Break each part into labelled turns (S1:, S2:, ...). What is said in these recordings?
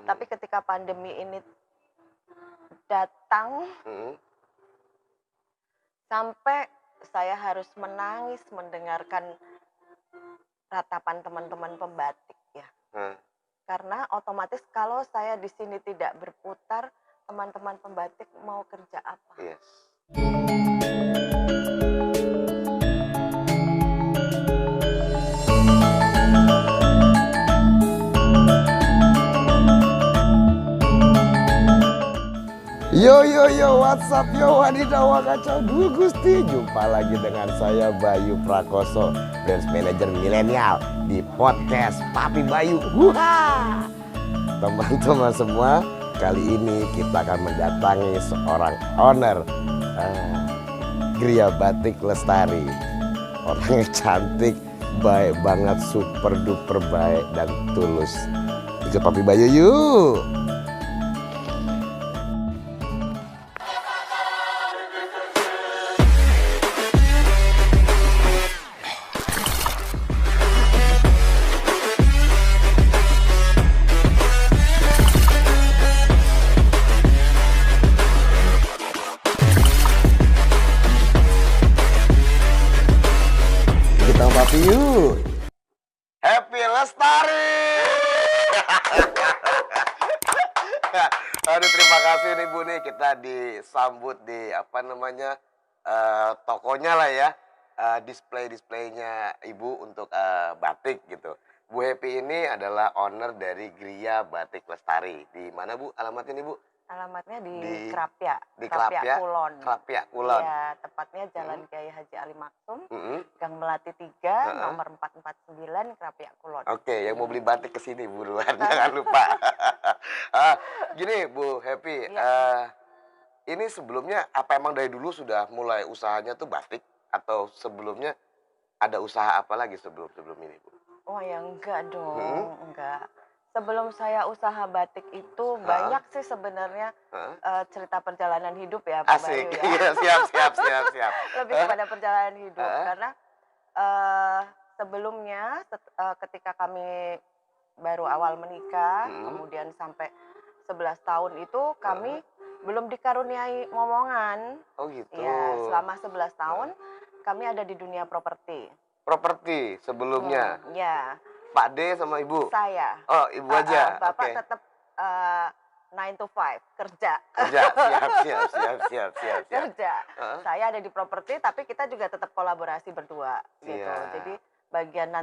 S1: Tapi ketika pandemi ini datang, sampai saya harus menangis mendengarkan ratapan teman-teman pembatik ya. Karena otomatis kalau saya di sini tidak berputar, teman-teman pembatik mau kerja apa?
S2: Yes. Yo, what's up yo wadidaw kacau dua Gusti. Jumpa lagi dengan saya Bayu Prakoso, Branch Manager Milenial di podcast Papi Bayu. Teman-teman semua, kali ini kita akan mendatangi seorang owner Gria Batik Lestari. Orangnya cantik, baik banget, super duper baik dan tulus. Ikut Papi Bayu yuk. Papi yuk. Happy Lestari. Aduh, terima kasih nih Bu nih, kita disambut di tokonya lah ya, displaynya Ibu untuk batik gitu. Bu Happy ini adalah owner dari Gria Batik Lestari. Di mana Bu alamatnya nih Bu?
S1: Alamatnya di Krapia,
S2: di
S1: Krapia Kulon.
S2: Krapia Kulon.
S1: Iya, tepatnya Jalan Kiai Haji Ali Maktum, Gang Melati 3, nomor 449, Krapia Kulon.
S2: Oke, yang mau beli batik ke sini buruan, jangan lupa. Gini Bu Happy, ini sebelumnya apa emang dari dulu sudah mulai usahanya tuh batik, atau sebelumnya ada usaha apa lagi sebelum ini Bu?
S1: Oh ya enggak dong, enggak. Sebelum saya usaha batik itu banyak sih sebenarnya cerita perjalanan hidup ya Pak Bayu ya.
S2: Iya, siap.
S1: Lebih kepada perjalanan hidup karena sebelumnya ketika kami baru awal menikah, kemudian sampai 11 tahun itu kami belum dikaruniai momongan.
S2: Oh gitu.
S1: Ya, selama 11 tahun kami ada di dunia properti.
S2: Properti sebelumnya?
S1: Ya.
S2: Pak D sama Ibu?
S1: Saya.
S2: Oh, Ibu aja?
S1: Bapak tetap 9 to 5, kerja.
S2: Siap.
S1: Kerja. Saya ada di properti, tapi kita juga tetap kolaborasi berdua gitu. Jadi bagian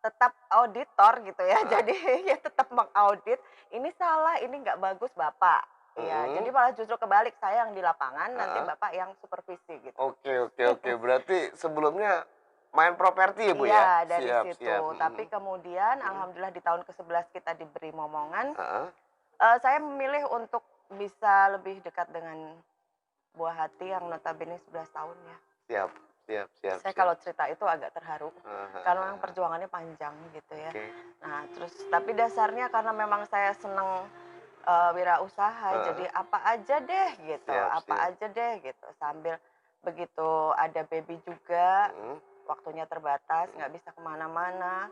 S1: tetap auditor gitu ya. Jadi ya tetap mengaudit. Ini salah, ini nggak bagus Bapak. Iya, jadi malah justru kebalik, saya yang di lapangan, nanti Bapak yang supervisi gitu.
S2: Oke. Berarti sebelumnya main properti ya Bu ya?
S1: Iya, dari situ.
S2: Siap.
S1: Tapi kemudian alhamdulillah di tahun ke-11 kita diberi momongan. Saya memilih untuk bisa lebih dekat dengan buah hati yang notabene 11 tahun ya.
S2: Siap.
S1: Saya kalau cerita itu agak terharu karena perjuangannya panjang gitu ya. Nah, terus tapi dasarnya karena memang saya senang wirausaha, jadi apa aja deh gitu. Sambil begitu ada baby juga, waktunya terbatas, nggak bisa kemana-mana,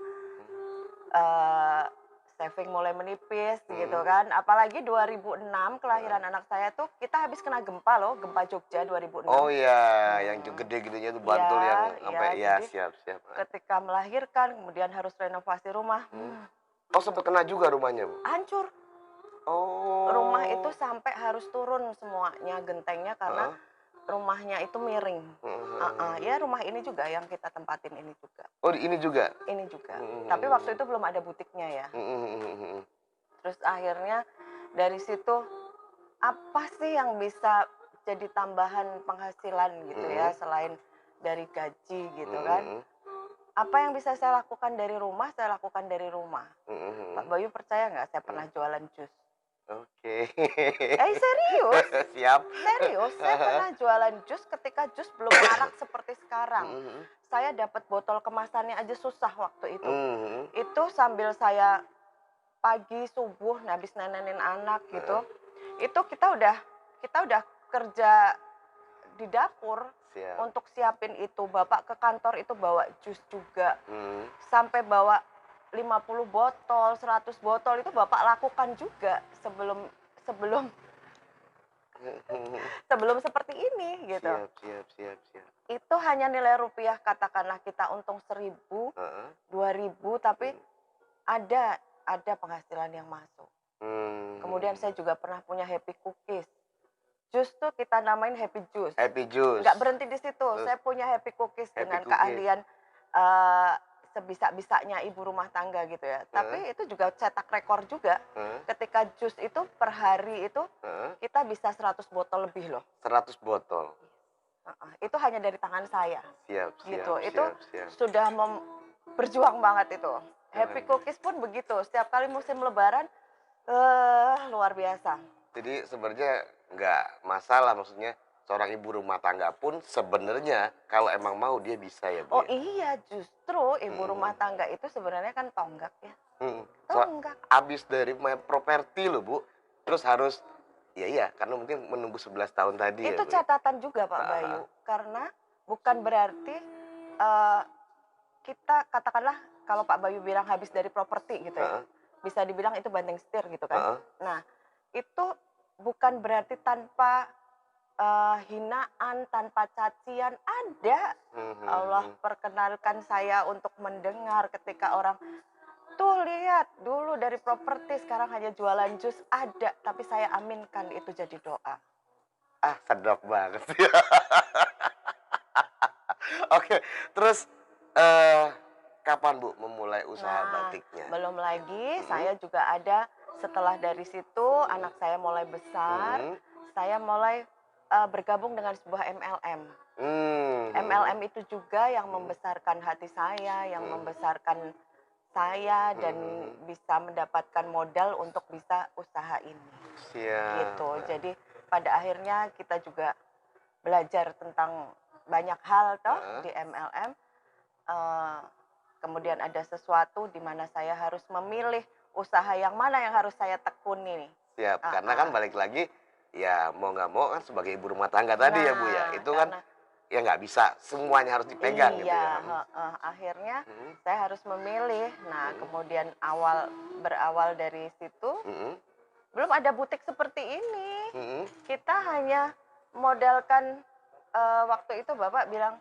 S1: saving mulai menipis gitu kan. Apalagi 2006 kelahiran anak saya tuh kita habis kena gempa loh, gempa Jogja 2006.
S2: Oh iya, yang gede-gedenya tuh Bantul yang sampai siap.
S1: Ketika melahirkan kemudian harus renovasi rumah.
S2: Oh, sempat kena juga rumahnya Bu?
S1: Hancur.
S2: Oh.
S1: Rumah itu sampai harus turun semuanya gentengnya karena rumahnya itu miring. Ya rumah ini juga yang kita tempatin ini juga.
S2: Oh, ini juga?
S1: Ini juga. Tapi waktu itu belum ada butiknya ya. Terus akhirnya dari situ apa sih yang bisa jadi tambahan penghasilan gitu ya selain dari gaji gitu kan. Apa yang bisa saya lakukan dari rumah, saya lakukan dari rumah. Pak Bayu percaya nggak saya pernah jualan jus?
S2: Oke.
S1: Serius?
S2: Siap.
S1: Serius, saya pernah jualan jus ketika jus belum marak seperti sekarang. Saya dapat botol kemasannya aja susah waktu itu. Itu sambil saya pagi subuh habis nenenin anak gitu. Itu kita udah kerja di dapur untuk siapin itu. Bapak ke kantor itu bawa jus juga. Sampai bawa 50 botol, 100 botol itu Bapak lakukan juga sebelum sebelum sebelum seperti ini gitu.
S2: Siap, siap, siap, siap.
S1: Itu hanya nilai rupiah katakanlah kita untung 1.000,
S2: Heeh.
S1: 2.000, tapi
S2: Hmm.
S1: ada penghasilan yang masuk. Kemudian saya juga pernah punya Happy Cookies. Jus tuh kita namain Happy Juice.
S2: Happy Juice.
S1: Nggak berhenti di situ.
S2: Terus
S1: Saya punya Happy Cookies
S2: Happy
S1: dengan
S2: Cookies.
S1: keahlian eh, sebisa-bisanya ibu rumah tangga gitu ya. Tapi itu juga cetak rekor juga. Ketika jus itu per hari itu kita bisa 100 botol lebih loh.
S2: 100 botol.
S1: Itu hanya dari tangan saya.
S2: Siap,
S1: Gitu.
S2: siap,
S1: Itu
S2: siap, siap.
S1: sudah berjuang banget itu. Happy Cookies pun begitu. Setiap kali musim lebaran luar biasa.
S2: Jadi sebenarnya nggak masalah, maksudnya seorang ibu rumah tangga pun sebenarnya kalau emang mau dia bisa ya, Bu
S1: Oh
S2: ya?
S1: iya, justru ibu rumah tangga itu sebenarnya kan tonggak ya. Tonggak.
S2: Abis dari main properti loh, Bu. Terus harus, iya, karena mungkin menunggu 11 tahun tadi ya,
S1: Itu
S2: Bu ya?
S1: catatan juga Pak Bayu. Karena bukan berarti eh, kita katakanlah kalau Pak Bayu bilang habis dari properti gitu ya. Bisa dibilang itu banting setir gitu kan. Nah, itu bukan berarti tanpa hinaan, tanpa cacian. Ada. Allah perkenalkan saya untuk mendengar ketika orang tuh lihat dulu dari properti sekarang hanya jualan jus, ada, tapi saya aminkan itu jadi doa.
S2: Ah, sedap banget sih. Oke, terus kapan Bu memulai usaha
S1: Nah,
S2: batiknya?
S1: belum lagi saya juga ada setelah dari situ anak saya mulai besar, saya mulai bergabung dengan sebuah MLM. MLM itu juga yang membesarkan hati saya, yang membesarkan saya dan bisa mendapatkan modal untuk bisa usaha ini.
S2: Siap.
S1: Gitu. Jadi pada akhirnya kita juga belajar tentang banyak hal toh di MLM. Kemudian ada sesuatu di mana saya harus memilih usaha yang mana yang harus saya tekuni.
S2: Siap, karena kan balik lagi ya mau nggak mau kan sebagai ibu rumah tangga tadi ya Bu ya, itu kan ya nggak bisa semuanya harus dipegang gitu ya.
S1: Akhirnya saya harus memilih. Nah, kemudian berawal dari situ, belum ada butik seperti ini. Kita hanya modalkan waktu itu Bapak bilang,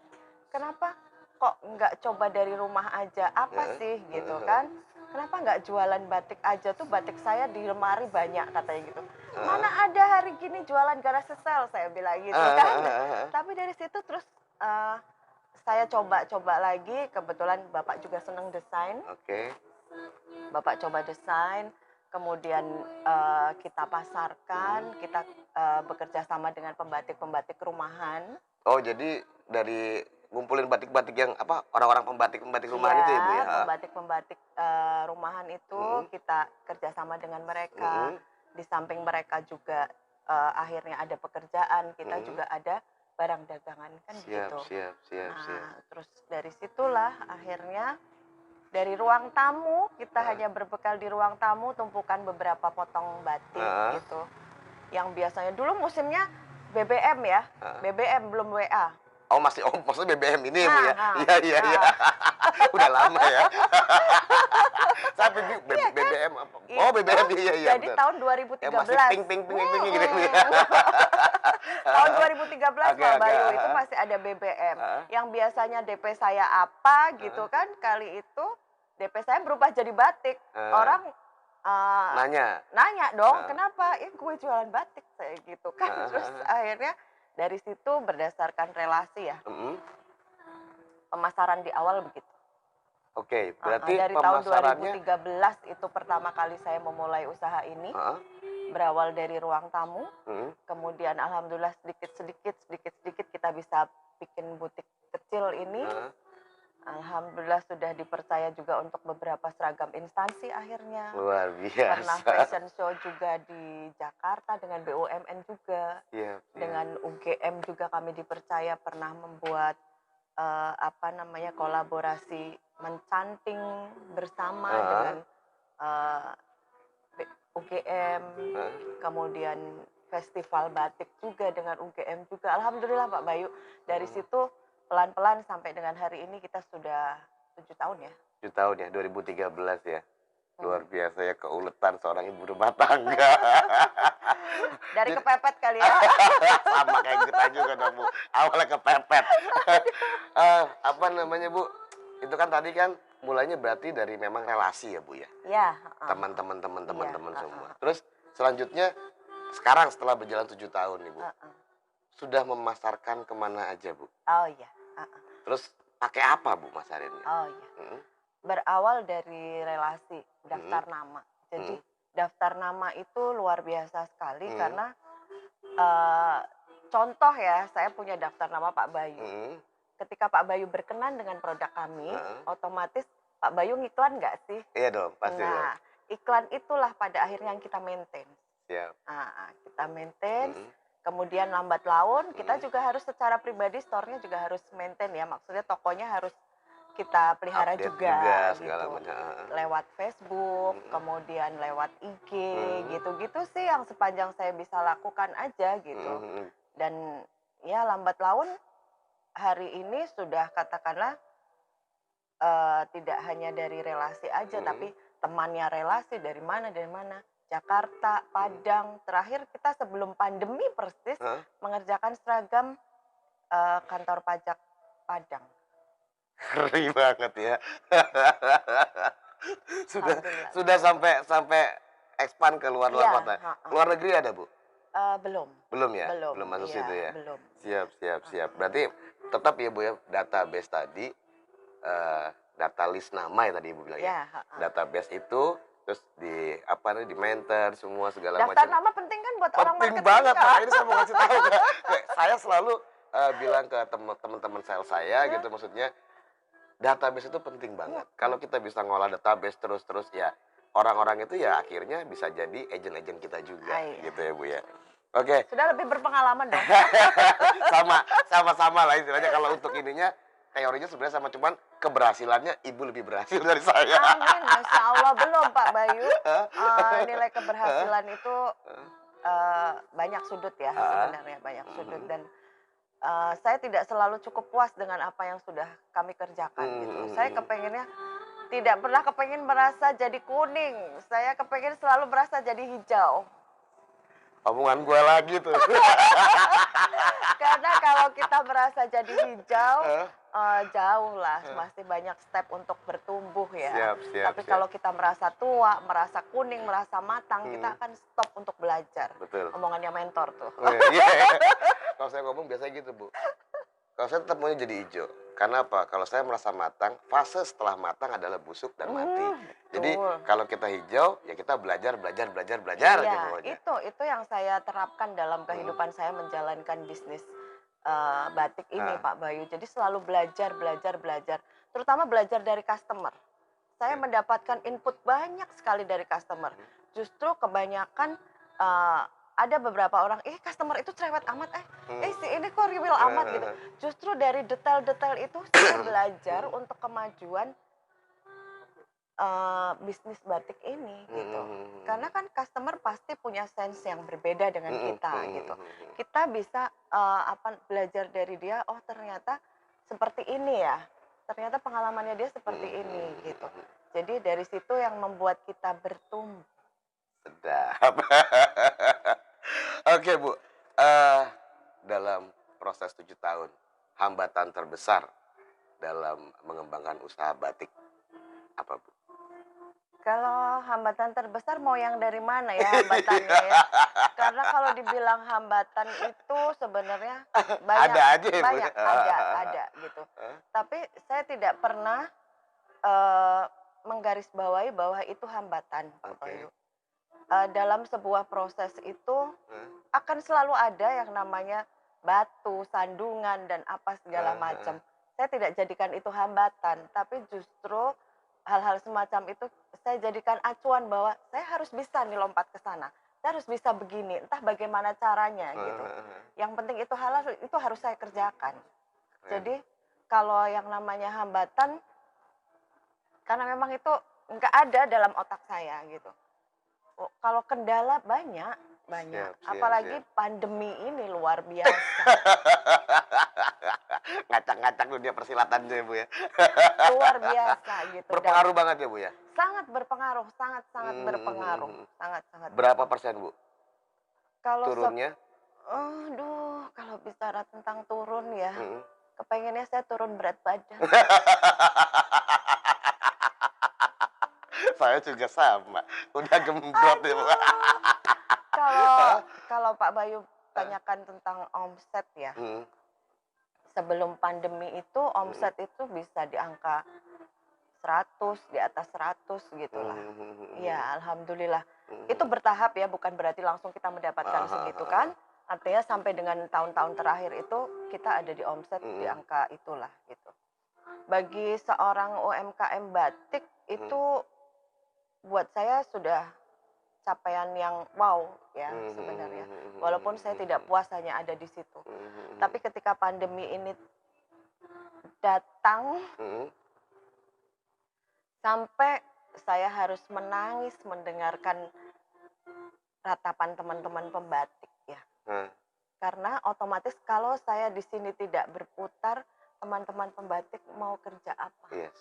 S1: kenapa kok nggak coba dari rumah aja? Apa sih gitu kan? Kenapa nggak jualan batik aja tuh, batik saya di lemari banyak katanya gitu. Mana ada hari gini jualan garage sale, saya bilang gitu kan. Tapi dari situ terus saya coba lagi, kebetulan Bapak juga seneng desain. Bapak coba desain, kemudian kita pasarkan, kita bekerja sama dengan pembatik-pembatik rumahan.
S2: Oh, jadi dari ngumpulin batik-batik yang apa, orang-orang pembatik-pembatik rumahan itu ya Bu ya?
S1: Pembatik-pembatik rumahan itu kita kerjasama dengan mereka. Di samping mereka juga akhirnya ada pekerjaan, kita juga ada barang dagangan kan gitu. Nah, terus dari situlah akhirnya dari ruang tamu kita hanya berbekal di ruang tamu tumpukan beberapa potong batik gitu. Yang biasanya dulu musimnya BBM ya, BBM belum WA.
S2: Oh maksudnya BBM ini ya Bu ya? Iya. Udah lama ya. Saya pikir BBM apa? Oh BBM iya.
S1: Jadi tahun 2013.
S2: Ya masih ping gitu ya.
S1: Tahun 2013 Pak Bayu itu masih ada BBM. Yang biasanya DP saya apa gitu kan, kali itu DP saya berubah jadi batik. Orang nanya dong, kenapa? Ya gue jualan batik saya gitu kan. Terus akhirnya dari situ berdasarkan relasi ya. Pemasaran di awal begitu.
S2: Oke, berarti
S1: dari tahun 2013 itu pertama kali saya memulai usaha ini. Berawal dari ruang tamu. Kemudian alhamdulillah sedikit kita bisa bikin butik kecil ini. Alhamdulillah sudah dipercaya juga untuk beberapa seragam instansi akhirnya.
S2: Luar biasa.
S1: Pernah fashion show juga di Jakarta dengan BUMN juga. Dengan UGM juga kami dipercaya pernah membuat kolaborasi mencanting bersama dengan UGM. Kemudian festival batik juga dengan UGM juga. Alhamdulillah Pak Bayu, dari situ pelan-pelan sampai dengan hari ini kita sudah 7 tahun ya.
S2: 7 tahun ya, 2013 ya. Luar biasa ya keuletan seorang ibu rumah tangga.
S1: Dari
S2: Jadi
S1: kepepet kali ya.
S2: sama kayak kita juga dong, Bu. Awalnya kepepet. Apa namanya, Bu, itu kan tadi kan mulainya berarti dari memang relasi ya, Bu, ya?
S1: Ya, heeh.
S2: Teman-teman
S1: Iya,
S2: teman-teman semua.
S1: heeh,
S2: Terus selanjutnya sekarang setelah berjalan 7 tahun nih, Bu,
S1: heeh.
S2: sudah memasarkan kemana aja, Bu?
S1: Oh iya, heeh.
S2: Terus pakai apa, Bu, masarinnya?
S1: Oh iya.
S2: Mhm,
S1: Berawal dari relasi,
S2: mhm,
S1: daftar nama. Jadi
S2: mhm,
S1: daftar nama itu luar biasa sekali
S2: mhm,
S1: karena, eee, contoh ya, saya punya daftar nama Pak Bayu.
S2: mhm,
S1: Ketika Pak Bayu berkenan dengan produk kami,
S2: heeh.
S1: otomatis Pak Bayu ngiklan nggak sih?
S2: Iya dong, pasti dong.
S1: Nah, iklan itulah pada akhirnya yang kita maintain.
S2: Siap.
S1: Kita maintain,
S2: Mhm,
S1: kemudian lambat laun kita
S2: mhm.
S1: juga harus secara pribadi store-nya juga harus maintain ya, maksudnya tokonya harus kita pelihara
S2: Update juga
S1: juga
S2: segala
S1: gitu.
S2: macam, heeh.
S1: Lewat Facebook,
S2: Mhm,
S1: kemudian lewat IG,
S2: mhm,
S1: gitu-gitu sih yang sepanjang saya bisa lakukan aja gitu.
S2: mhm, mhm.
S1: Dan ya lambat laun hari ini sudah katakanlah tidak hanya dari relasi aja, tapi
S2: Mhm,
S1: temannya relasi dari mana, Jakarta,
S2: mhm.
S1: Padang. Terakhir kita sebelum pandemi persis
S2: Heeh.
S1: mengerjakan seragam, kantor pajak Padang.
S2: Ngeri banget ya. Sudah
S1: Alhamdulillah
S2: sudah
S1: bisa.
S2: sampai sampai expand ke luar-luar
S1: Iya,
S2: kota.
S1: heeh.
S2: Luar negeri ada, Bu?
S1: Belum
S2: Belum ya?
S1: belum,
S2: Belum masuk situ
S1: iya,
S2: ya?
S1: belum.
S2: Siap siap siap.
S1: Heeh.
S2: Berarti tetap ya, Bu, ya, database tadi, data list nama ya tadi Ibu bilang ya?
S1: Iya, heeh.
S2: Database itu, terus di apa nih, di-maintain semua segala
S1: Daftar
S2: macam.
S1: nama penting kan buat orang
S2: Penting
S1: marketing,
S2: banget,
S1: Kak.
S2: makanya ini saya mau ngasih tahu, Kak. Saya selalu, bilang ke teman-teman sales saya
S1: Iya,
S2: gitu, maksudnya database itu penting banget. Kalau
S1: mhm.
S2: kita bisa ngolah database terus-terus ya, orang-orang itu ya akhirnya bisa jadi agen-agen kita juga,
S1: Iya,
S2: gitu ya, Bu, ya.
S1: betul.
S2: Oke,
S1: Sudah lebih berpengalaman dong.
S2: sama-sama lah istilahnya kalau untuk ininya, teorinya sebenarnya sama, cuman keberhasilannya Ibu lebih berhasil dari saya.
S1: Amin, Masya Allah. Belum Pak Bayu, nilai keberhasilan itu banyak sudut ya
S2: Heeh.
S1: sebenarnya, banyak sudut
S2: Mhm.
S1: dan, saya tidak selalu cukup puas dengan apa yang sudah kami kerjakan
S2: Mhm
S1: gitu.
S2: mhm
S1: Saya
S2: mhm.
S1: kepengennya tidak pernah kepengen merasa jadi kuning, saya kepengen selalu merasa jadi hijau.
S2: Omongan gue lagi tuh.
S1: Karena kalau kita merasa jadi hijau,
S2: Heeh,
S1: jauh lah,
S2: heeh.
S1: masih banyak step untuk bertumbuh ya.
S2: Siap siap
S1: Tapi
S2: siap.
S1: kalau kita merasa tua, merasa kuning, merasa matang, kita
S2: Mhm,
S1: akan stop untuk belajar.
S2: betul.
S1: Omongannya mentor tuh.
S2: Oh, iya iya. Kalau saya ngomong biasanya gitu, Bu. Kalau saya tetap maunya jadi hijau. Karena apa? Kalau saya merasa matang, fase setelah matang adalah busuk dan mati. Jadi
S1: Betul.
S2: kalau kita hijau, ya kita belajar, belajar, belajar, belajar aja
S1: Iya,
S2: pokoknya.
S1: itu yang saya terapkan dalam
S2: Mhm.
S1: kehidupan saya menjalankan bisnis, batik ini,
S2: Nah,
S1: Pak Bayu. Jadi selalu belajar belajar belajar, terutama belajar dari customer. Saya
S2: oke.
S1: mendapatkan input banyak sekali dari customer.
S2: Mhm.
S1: Justru kebanyakan, eee, ada beberapa orang, "Ih, customer itu cerewet amat,
S2: Mhm.
S1: si ini kok riwil
S2: Heeh
S1: amat,"
S2: heeh
S1: gitu.
S2: heeh.
S1: Justru dari detail-detail itu saya belajar
S2: Mhm.
S1: untuk kemajuan bisnis batik ini
S2: Mhm
S1: gitu.
S2: mhm mhm.
S1: Karena kan customer pasti punya sense yang berbeda dengan
S2: Mhm
S1: kita
S2: mhm
S1: gitu.
S2: mhm mhm.
S1: Kita bisa, belajar dari dia, oh ternyata seperti ini ya, ternyata pengalamannya dia seperti
S2: Mhm
S1: ini
S2: mhm
S1: gitu.
S2: mhm.
S1: Jadi dari situ yang membuat kita bertumbuh.
S2: Sedap. Oke, Bu, eee, dalam proses 7 tahun, hambatan terbesar dalam mengembangkan usaha batik apa, Bu?
S1: Kalau hambatan terbesar mau yang dari mana ya hambatannya ya? Karena kalau dibilang hambatan itu sebenarnya banyak
S2: Ada aja ya, Bu, ya?
S1: banyak, ada gitu.
S2: Heeh,
S1: Tapi saya tidak pernah, eee, menggarisbawahi bahwa itu hambatan, Pak Bayu.
S2: oke,
S1: Dalam sebuah proses itu
S2: heeh,
S1: akan selalu ada yang namanya batu, sandungan, dan apa segala
S2: heeh heeh,
S1: macam. Saya tidak jadikan itu hambatan, tapi justru hal-hal semacam itu saya jadikan acuan bahwa saya harus bisa nih lompat ke sana. Saya harus bisa begini, entah bagaimana caranya
S2: heeh
S1: gitu.
S2: heeh heeh,
S1: Yang penting itu halal, itu harus saya kerjakan.
S2: keren.
S1: Jadi kalau yang namanya hambatan, karena memang itu nggak ada dalam otak saya gitu. Oh, kalau kendala banyak, banyak.
S2: Siap siap
S1: Apalagi
S2: siap.
S1: pandemi ini luar biasa.
S2: Ngacak-ngacak dunia persilatannya ya, Bu, ya.
S1: luar biasa gitu dan
S2: Berpengaruh banget ya, Bu, ya?
S1: sangat berpengaruh, sangat-sangat
S2: Mhm mhm mhm
S1: berpengaruh,
S2: mhm.
S1: sangat-sangat
S2: Berapa
S1: berpengaruh.
S2: persen, Bu,
S1: Kalau
S2: turunnya?
S1: aduh, kalau bicara tentang turun ya,
S2: Mhm.
S1: kepengennya saya turun berat badan.
S2: Saya juga sama, udah gembrot ya, Bu.
S1: Aduh, kalau
S2: Heeh
S1: kalau Pak Bayu
S2: heeh.
S1: tanyakan tentang omset ya,
S2: Mhm
S1: sebelum pandemi itu
S2: mhm.
S1: omset itu bisa di angka 100, di atas 100
S2: Mhm
S1: gitulah.
S2: mhm mhm
S1: Iya,
S2: mhm.
S1: alhamdulillah.
S2: Mhm
S1: Itu
S2: mhm.
S1: bertahap ya, bukan berarti langsung kita mendapatkan
S2: Heeh heeh
S1: segitu
S2: heeh
S1: kan.
S2: heeh.
S1: Artinya sampai dengan tahun-tahun terakhir itu kita ada di omset di
S2: Mhm
S1: angka itulah gitu. Bagi seorang UMKM batik
S2: mhm.
S1: itu buat saya sudah capaian yang wow ya
S2: Mhm mhm
S1: sebenarnya.
S2: mhm
S1: Walaupun
S2: mhm
S1: saya
S2: mhm
S1: tidak
S2: mhm.
S1: puas hanya ada di situ.
S2: Mhm mhm
S1: Tapi
S2: mhm.
S1: ketika pandemi ini datang
S2: Mhm.
S1: sampai saya harus menangis mendengarkan ratapan teman-teman pembatik ya.
S2: Nah,
S1: Karena otomatis kalau saya di sini tidak berputar, teman-teman pembatik mau kerja apa
S2: iya.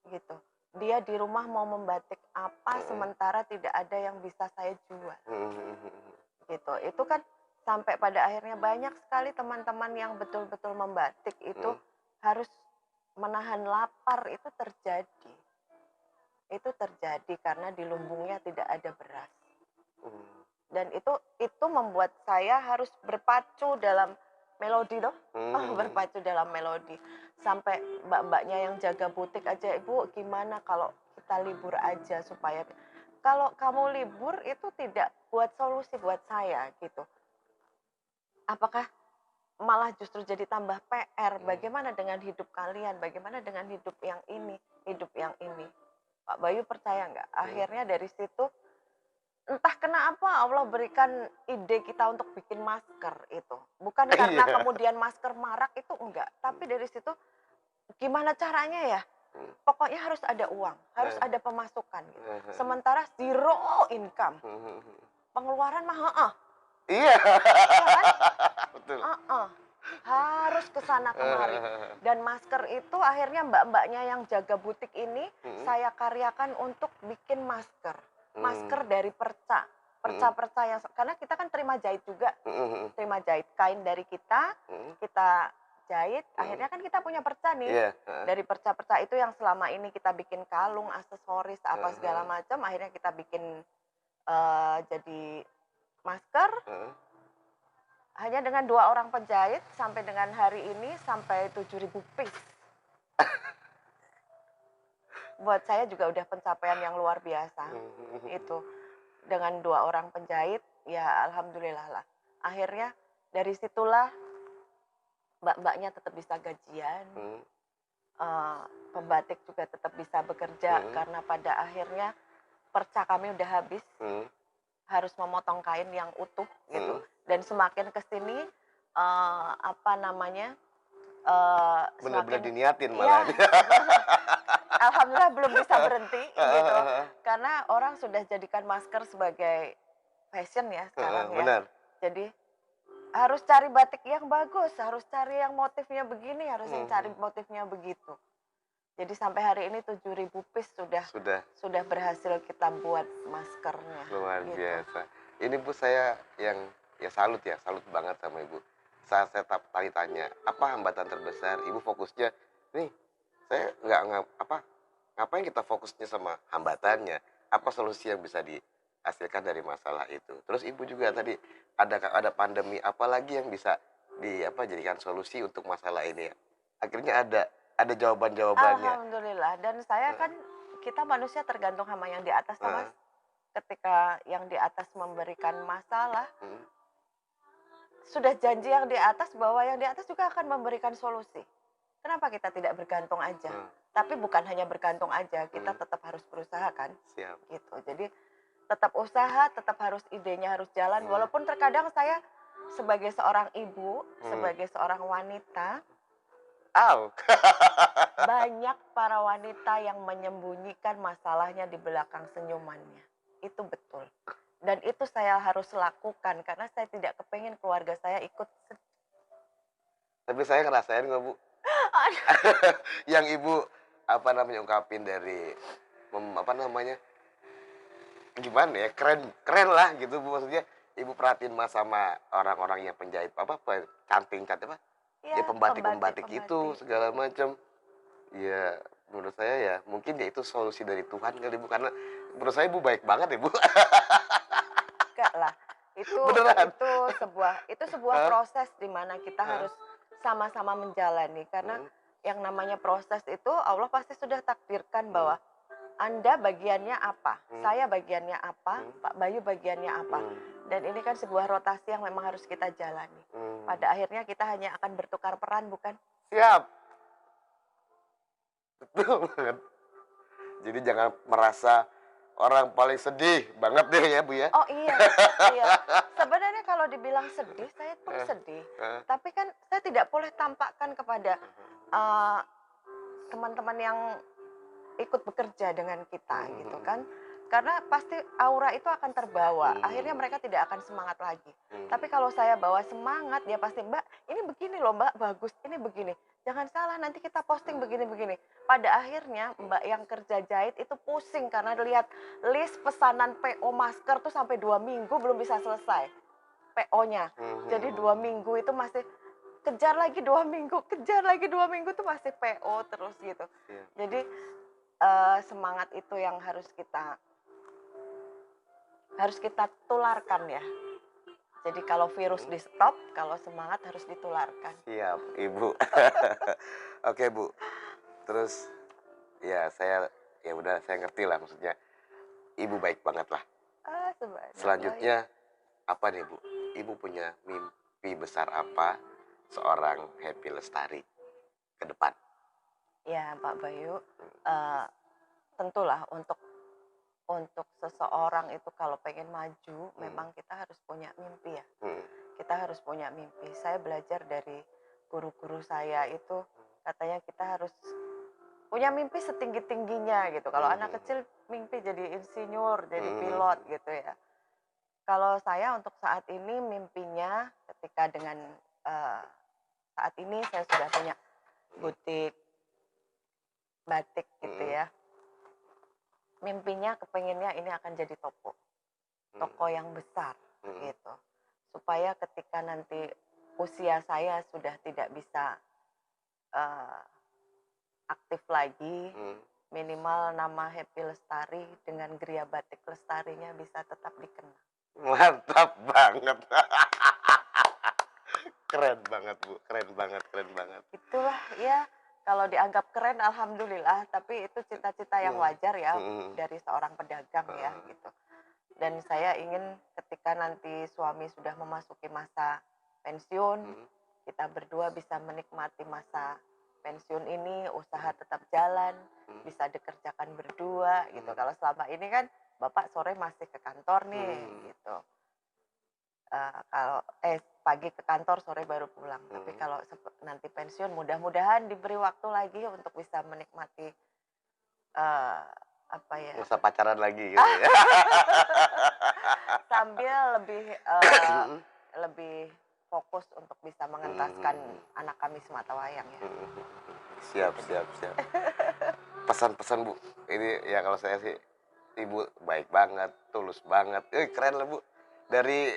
S1: gitu. Dia di rumah mau membatik apa
S2: Heeh.
S1: sementara tidak ada yang bisa saya jual
S2: Mhm mhm mhm.
S1: gitu. Itu kan sampai pada akhirnya banyak sekali teman-teman yang betul-betul membatik itu
S2: Mhm.
S1: harus menahan lapar itu terjadi. Itu terjadi karena di lumbungnya tidak ada beras.
S2: Mhm.
S1: Dan itu membuat saya harus berpacu dalam melodi toh,
S2: Mhm
S1: oh,
S2: mhm.
S1: berpacu dalam melodi. Sampai mbak-mbaknya yang jaga butik aja, "Ibu gimana kalau kita libur aja supaya" kalau kamu libur itu tidak buat solusi buat saya gitu. Apakah malah justru jadi tambah PR,
S2: Mhm.
S1: bagaimana dengan hidup kalian, bagaimana dengan hidup yang ini, hidup yang ini. Pak Bayu percaya nggak,
S2: Mhm.
S1: akhirnya dari situ entah kenapa Allah berikan ide kita untuk bikin masker itu. Bukan karena
S2: Iya.
S1: kemudian masker marak itu enggak,
S2: Mhm.
S1: tapi dari situ gimana caranya ya?
S2: Mhm.
S1: Pokoknya harus ada uang, harus
S2: Nah.
S1: ada pemasukan gitu.
S2: Heeh heeh.
S1: Sementara zero income,
S2: Mhm mhm mhm.
S1: pengeluaran mah heeh,
S2: Iya.
S1: iya kan?
S2: Betul.
S1: Heeh. Harus ke sana
S2: Heeh
S1: kemari.
S2: heeh heeh.
S1: Dan masker itu akhirnya mbak-mbaknya yang jaga butik ini
S2: Mhm.
S1: saya karyakan untuk bikin masker.
S2: Mmm.
S1: Masker dari perca.
S2: Mhm.
S1: Perca-perca yang karena kita kan terima jahit juga.
S2: Mhm mhm.
S1: Terima jahit kain dari
S2: Mhm.
S1: kita jahit,
S2: Mhm.
S1: akhirnya kan kita punya perca nih.
S2: Iya. Heeh.
S1: Dari perca-perca itu yang selama ini kita bikin kalung, aksesoris, apa
S2: Heeh
S1: segala
S2: heeh.
S1: macam, akhirnya kita bikin jadi masker.
S2: Heeh.
S1: Hanya dengan 2 orang penjahit sampai dengan hari ini sampai 7.000 piece. Buat saya juga udah pencapaian yang luar biasa.
S2: Mhm mhm mhm.
S1: Itu dengan 2 orang penjahit ya alhamdulillah lah. Akhirnya dari situlah mbak-mbaknya tetap bisa gajian,
S2: Mhm.
S1: eee, pembatik juga tetap bisa bekerja
S2: Mhm.
S1: karena pada akhirnya perca kami udah habis,
S2: Mhm.
S1: harus memotong kain yang utuh gitu.
S2: Mhm.
S1: Dan semakin ke sini, apa namanya,
S2: Bener-bener
S1: semakin
S2: diniatin
S1: iya,
S2: malahan.
S1: alhamdulillah belum bisa berhenti
S2: Heeh
S1: gitu.
S2: heeh heeh.
S1: Karena orang sudah jadikan masker sebagai fashion ya
S2: Heeh,
S1: sekarang ya.
S2: bener.
S1: Jadi harus cari batik yang bagus, harus cari yang motifnya begini, harus yang cari
S2: Mhm.
S1: motifnya begitu. Jadi sampai hari ini 7.000 piece
S2: Sudah.
S1: sudah berhasil kita buat maskernya
S2: Luar
S1: gitu.
S2: biasa. Ini Bu saya yang ya salut banget sama Ibu. Saat saya tadi tanya, apa hambatan terbesar? Ibu fokusnya, nih saya ngapain kita fokusnya sama hambatannya? Apa solusi yang bisa dihasilkan dari masalah itu? Terus Ibu juga tadi ada pandemi, apalagi yang bisa jadikan solusi untuk masalah ini? Akhirnya ada jawaban-jawabannya.
S1: Alhamdulillah dan saya
S2: Heeh,
S1: kan kita manusia tergantung sama yang di atas toh Mas.
S2: heeh,
S1: Ketika yang di atas memberikan masalah,
S2: mhm,
S1: sudah janji yang di atas bahwa yang di atas juga akan memberikan solusi. Kenapa kita tidak bergantung aja?
S2: heeh,
S1: Tapi bukan hanya bergantung aja, kita
S2: mhm,
S1: tetap harus berusaha kan?
S2: siap,
S1: Gitu. Jadi tetap usaha, tetap harus idenya harus jalan.
S2: mhm,
S1: Walaupun terkadang saya sebagai seorang ibu,
S2: mhm.
S1: sebagai seorang wanita,
S2: Aw.
S1: banyak para wanita yang menyembunyikan masalahnya di belakang senyumannya. Itu betul. Dan itu saya harus lakukan karena saya tidak kepengen keluarga saya ikut sedih.
S2: Tapi saya ngerasain kok, Bu.
S1: Aduh,
S2: Yang Ibu, apa namanya, ungkapin dari apa namanya, gimana ya, keren keren lah gitu, Bu, maksudnya Ibu perhatiin Mas sama orang-orang yang penjahit apa, canting-canting apa,
S1: ya
S2: ya pembatik-pembatik itu
S1: pembatik-pembatik.
S2: segala macam. Ya menurut saya ya mungkin ya itu solusi dari Tuhan kali, Bu, karena menurut saya Ibu baik banget ya, Bu.
S1: Enggak lah, itu
S2: Beneran.
S1: itu sebuah
S2: Heeh,
S1: proses di mana kita
S2: heeh,
S1: harus sama-sama menjalani, karena
S2: mhm,
S1: yang namanya proses itu Allah pasti sudah takdirkan
S2: mhm,
S1: bahwa Anda bagiannya apa,
S2: mhm,
S1: saya bagiannya apa,
S2: mhm,
S1: Pak Bayu bagiannya apa.
S2: mhm,
S1: Dan ini kan sebuah rotasi yang memang harus kita jalani.
S2: mhm.
S1: Pada akhirnya kita hanya akan bertukar peran, bukan?
S2: Siap, betul banget. Jadi jangan merasa orang paling sedih banget deh ya, Bu, ya.
S1: Oh iya, iya. Sebenarnya kalau dibilang sedih, saya pun
S2: Heeh,
S1: sedih.
S2: heeh,
S1: Tapi kan saya tidak boleh tampakkan kepada eh, teman-teman yang ikut bekerja dengan kita
S2: mhm,
S1: gitu
S2: mhm,
S1: kan. Karena pasti aura itu akan terbawa. Akhirnya
S2: mhm,
S1: mereka tidak akan semangat lagi. Tapi
S2: mhm,
S1: kalau saya bawa semangat, dia pasti, Mbak, ini begini loh, Mbak, bagus, ini begini. Jangan salah, nanti kita posting begini-begini. Pada akhirnya Mbak yang kerja jahit itu pusing karena lihat list pesanan PO masker tuh sampai 2 minggu belum bisa selesai PO-nya. Jadi
S2: mhm,
S1: 2 minggu itu masih kejar lagi 2 minggu, kejar lagi 2 minggu tuh masih PO terus gitu.
S2: siap,
S1: Jadi semangat itu yang harus kita tularkan ya. Jadi kalau virus
S2: mhm,
S1: di stop, kalau semangat harus ditularkan.
S2: siap, Ibu. Oke, Bu, terus ya saya ya udah saya ngerti lah maksudnya Ibu baik banget lah.
S1: Ah, subhanallah ya.
S2: Selanjutnya apa nih, Bu? Ibu punya mimpi besar apa seorang Happy Lestari ke depan?
S1: Ya, Pak Bayu, eh, tentulah untuk seseorang itu kalau pengen maju,
S2: Mhm,
S1: memang kita harus punya mimpi ya.
S2: mhm,
S1: Kita harus punya mimpi. Saya belajar dari guru-guru saya itu katanya kita harus punya mimpi setinggi-tingginya gitu. Kalau anak
S2: mhm,
S1: kecil mimpi jadi insinyur, jadi
S2: mhm,
S1: pilot gitu ya. Kalau saya untuk saat ini mimpinya ketika dengan eh, saat ini saya sudah punya
S2: mhm,
S1: butik batik gitu
S2: mhm,
S1: ya. Mimpinya kepengennya ini akan jadi toko yang besar
S2: mhm,
S1: gitu. Supaya ketika nanti usia saya sudah tidak bisa eh, aktif lagi,
S2: mhm.
S1: minimal nama Happy Lestari dengan Geria Batik Lestarinya bisa tetap dikenal.
S2: Mantap banget. Keren banget, Bu, keren banget, keren banget.
S1: Itulah ya, kalau dianggap keren alhamdulillah, tapi itu cita-cita yang
S2: Mhm,
S1: wajar ya
S2: mhm,
S1: dari seorang pedagang ya
S2: heeh,
S1: gitu. Dan saya ingin ketika nanti suami sudah memasuki masa pensiun,
S2: mhm,
S1: kita berdua bisa menikmati masa pensiun ini, usaha tetap jalan,
S2: mhm,
S1: bisa dikerjakan berdua gitu.
S2: mhm,
S1: Kalau selama ini kan Bapak sore masih ke kantor nih
S2: mhm,
S1: gitu. Kalau pagi ke kantor, sore baru pulang. Tapi
S2: mhm.
S1: kalau nanti pensiun, mudah-mudahan diberi waktu lagi untuk bisa menikmati eh, apa ya,
S2: Nggak usah pacaran lagi gitu ya.
S1: sambil
S2: Mhm,
S1: lebih fokus untuk bisa mengentaskan
S2: mhm,
S1: anak kami sematawayang ya.
S2: mhm. Siap,
S1: Itu dia.
S2: siap, siap. Pesan-pesan, Bu, ini ya kalau saya sih, Ibu baik banget, tulus banget, keren lah, Bu. Dari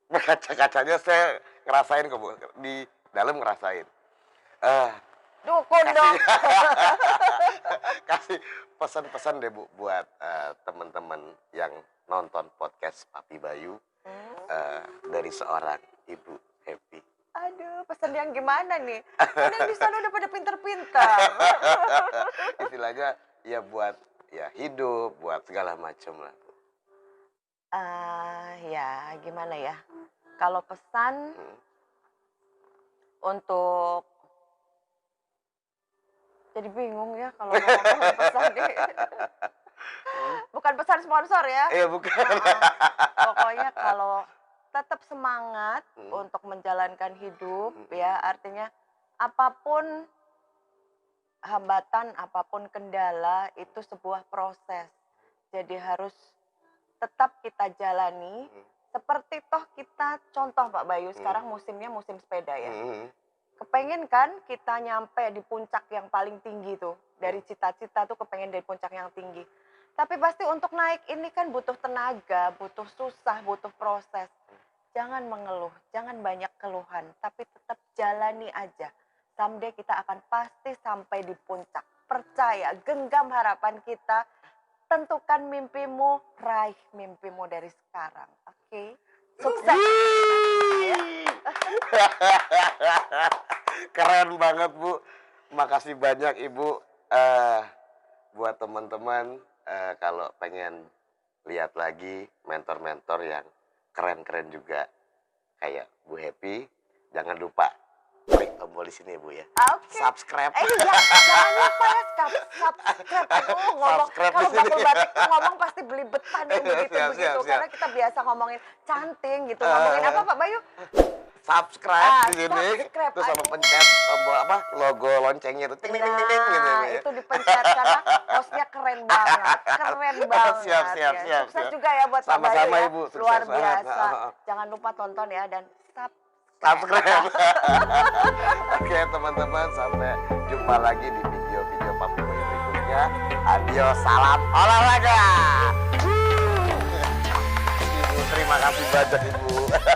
S2: kaca-kacanya saya ngerasain kok, Bu, di dalam ngerasain. Eh,
S1: Dukun
S2: kasih
S1: dong.
S2: kasih pesan-pesan deh, Bu, buat, teman-teman yang nonton podcast Papi Bayu,
S1: Hmm,
S2: dari seorang Ibu Happy.
S1: aduh, pesan yang gimana nih? Kan yang di sana udah pada pinter-pinter.
S2: Istilahnya ya buat ya hidup, buat segala macam lah, Bu.
S1: Ya gimana ya? Kalau pesan
S2: Mhm,
S1: untuk jadi bingung ya kalau mau ngomongin pesan nih.
S2: mhm.
S1: Bukan pesan sponsor ya.
S2: Iya bukan.
S1: Pokoknya kalau tetap semangat
S2: Mhm,
S1: untuk menjalankan hidup
S2: mhm,
S1: ya, artinya apapun hambatan, apapun kendala itu sebuah proses. Jadi harus tetap kita jalani
S2: mhm,
S1: seperti toh kita contoh Pak Bayu
S2: mhm,
S1: sekarang musimnya musim sepeda ya.
S2: mhm,
S1: kepengen kan kita nyampe di puncak yang paling tinggi tuh. Dari cita-cita tuh kepengen dari puncak yang tinggi. Tapi pasti untuk naik ini kan butuh tenaga, butuh susah, butuh proses. Jangan mengeluh, jangan banyak keluhan, tapi tetap jalani aja. Someday kita akan pasti sampai di puncak. Percaya, genggam harapan kita, tentukan mimpimu, raih mimpimu dari sekarang. Oke? Sukses.
S2: Keren banget Bu. Makasih banyak Ibu. Buat teman-teman kalau pengen lihat lagi mentor-mentor yang keren-keren juga kayak Bu Happy, jangan lupa klik tombol di sini Bu ya.
S1: Oke.
S2: Subscribe.
S1: Iya, jangan lupa ya subscribe. Aduh, ngomong
S2: Subscribe
S1: kalau
S2: di sini.
S1: bakul batik tuh ngomong pasti belibetan yang begitu
S2: Siap,
S1: begitu
S2: siap.
S1: karena kita biasa ngomongin canting gitu. Ngomongin apa Pak Bayu?
S2: Subscribe di sini,
S1: subscribe.
S2: terus sama
S1: Aduh.
S2: pencet tombol apa logo loncengnya itu ting ting ting ting ting gitu
S1: Nah,
S2: ya.
S1: itu dipencet karena hostnya keren banget, keren banget.
S2: Siap, siap,
S1: ya.
S2: siap,
S1: Sukses
S2: siap.
S1: juga ya buat Pak Bayu
S2: Sama-sama,
S1: ya.
S2: Ibu. Sukses
S1: Luar
S2: banget.
S1: biasa.
S2: Heeh.
S1: Jangan lupa tonton ya dan
S2: Subscribe. Oke teman-teman, sampai jumpa lagi di video-video Papi Bayu berikutnya. Adios, salam olahraga. Ibu, terima kasih banyak Ibu.